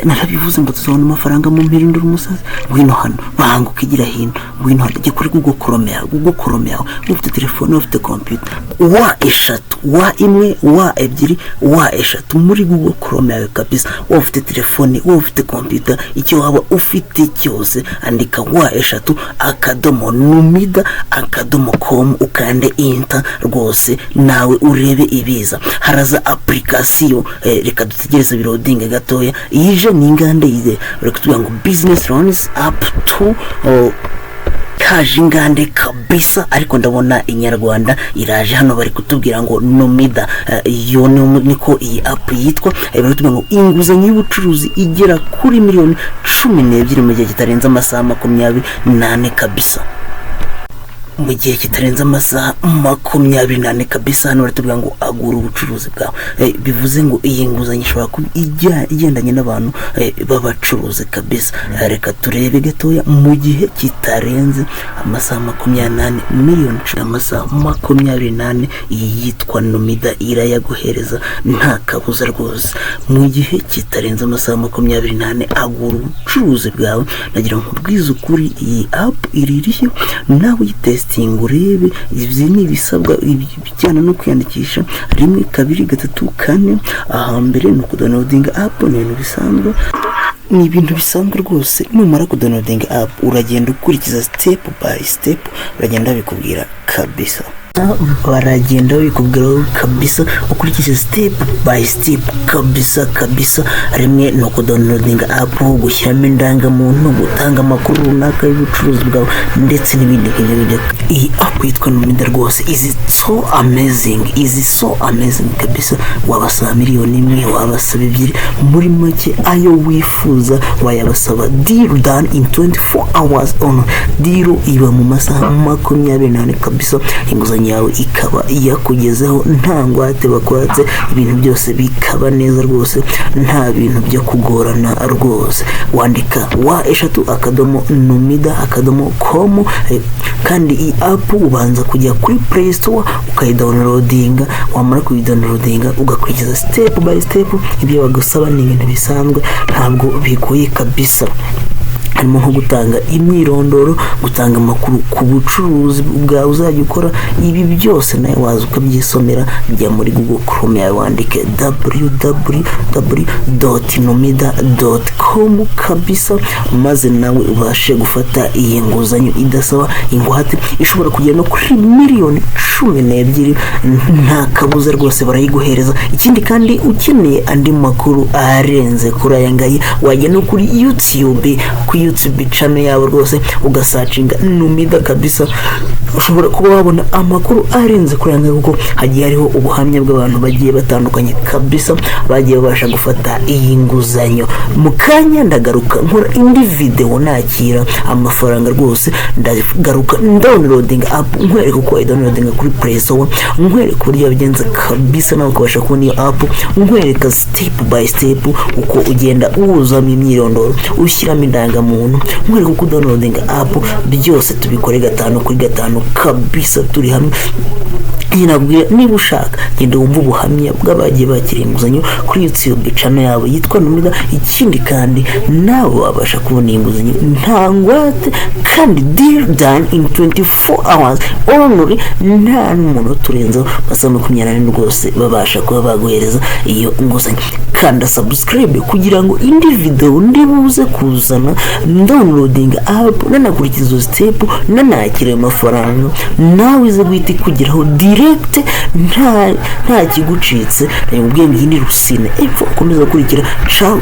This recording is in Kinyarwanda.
narabivuze ngo tuzabona amafaranga mu mpirindura umusazi ngwino hano banga ukigira hino ngwino hano jye kuri gukoromera ufite telefone ufite computer wa eshatu wa imwe wa ebyiri wa eshatu muri gukoromera kabisa ufite telefone ufite computer icyo waba ufite cyose andika wa eshatu akadomo numida akadomo com ukande enter rwose nawe urebe ibiza haraza application reka dutegereze birodinga gatoya yije n'ingande yize reka tuvuga ngo business loans up to kaje ingande kabisa ariko ndabona inyarwanda iraje hano bari kutubwira ngo numida yo niko iyi app yitwa bari kutubwira ngo inguzanyo y'ubucuruzi igera kuri miliyoni 12 mu gihe kitarenze amasaha 28 kabisa mu gihe kitarenze amasaha 28 kabisa hano baratubwira ngo agura ubucuruzi bwawe bivuze ngo iyi nguzanyo ishobora kuba igendanye n'abantu babacuruzi kabisa reka turebe gatoya mu gihe kitarenze amasaha 28 miliyoni amasaha 28 yitwa numida irayaguhereza nta kabuza rwose mu gihe kitarenze amasaha 28 agura ubucuruzi bwawe nagira ngo bwize ukuri iyi app iririyo nawe yitest urebe ibyo ni ibisabwa bijyana no kwiyandikisha 1 2 3 4 ahambere no kudownloadinga app ni ibintu bisanzwe rwose numara kudownloadinga app uragenda ukurikiza step by step uragenda bikubwira kabisa baragenda bikubwira kabisa ukurikije step by step kabisa rimwe no kudownloadinga app gushyiramo indangamuntu gutanga amakuru runaka y'ubucuruzi bwawe ndetse n'ibindi nk'ibyo iyi app yitwa numida rwose is so amazing kabisa wabasaba miliyoni imwe wabasaba 2 muri make ayo wifuza wayabasaba deal done in 24 hours on deal iba mu masaha 28 kabisa inguzanyo yawe ikaba yakugezeho ntangwate bakwatse ibintu byose bikaba neza rwose nta bintu byo kugorana rwose wandika wa eshatu akadomo numida akadomo com kandi iyi app ubanza kujya kuri Play Store ukayidownloadinga wamara kuyidownloadinga ugakurikiza step by step ibyo bagusaba ni ibintu bisanzwe ntabwo bigoye kabisa harimo nko gutanga imyirondoro gutanga amakuru ku bucuruzi bwawe uzajya ukora ibi byose nawe waza ukabyisomera bya muri Google Chrome yawe wandike www.numida.com kabisa maze nawe ubashe gufata iyi nguzanyo idasaba ingwate ishobora kugera no kuri miliyoni 12 nta kabuza rwose barayiguhereza ikindi kandi ukeneye andi makuru arenze kuri aya ngayi wajya no kuri YouTube channel yawe rwose ugasacinga numida kabisa ushobora kuba wabona amakuru arenze kuri anga kuko hagiye hariho ubuhamya bw'abantu bagiye batandukanye kabisa bagiye babasha gufata iyi nguzanyo mu kanya ndagaruka nkora indi video nakira amafaranga rwose ndagaruka downloading app nkwereka uko downloading kuri Play Store nkwereka uburyo bigenze kabisa nawe ukabasha kubona iyo app nkwereka step by step uko ugenda uzamo imyirondoro ushyiramo indangamuntu nkwereka uko downloading app byose tubikore 5 kuri 5 kabisa turi hamwe Inabwira niba ushaka genda wumva ubuhamya bw'abagiye bakira inguzanyo kuri YouTube channel yabo yitwa Numida ikindi kandi nawe wabasha kubona inguzanyo ntangwate kandi deal done in 24 hours only nta n'umuntu turenza basa 24 rwose babasha kuba baguhereza iyo inguzanyo kanda subscribe kugira ngo indi video ndibuze kuzana downloading app nanakurikiza step nanakira amafaranga nawe ize guhita kugeraho direct nta kigucitse ubwenge ni rusine epfo komeza kurikira ciao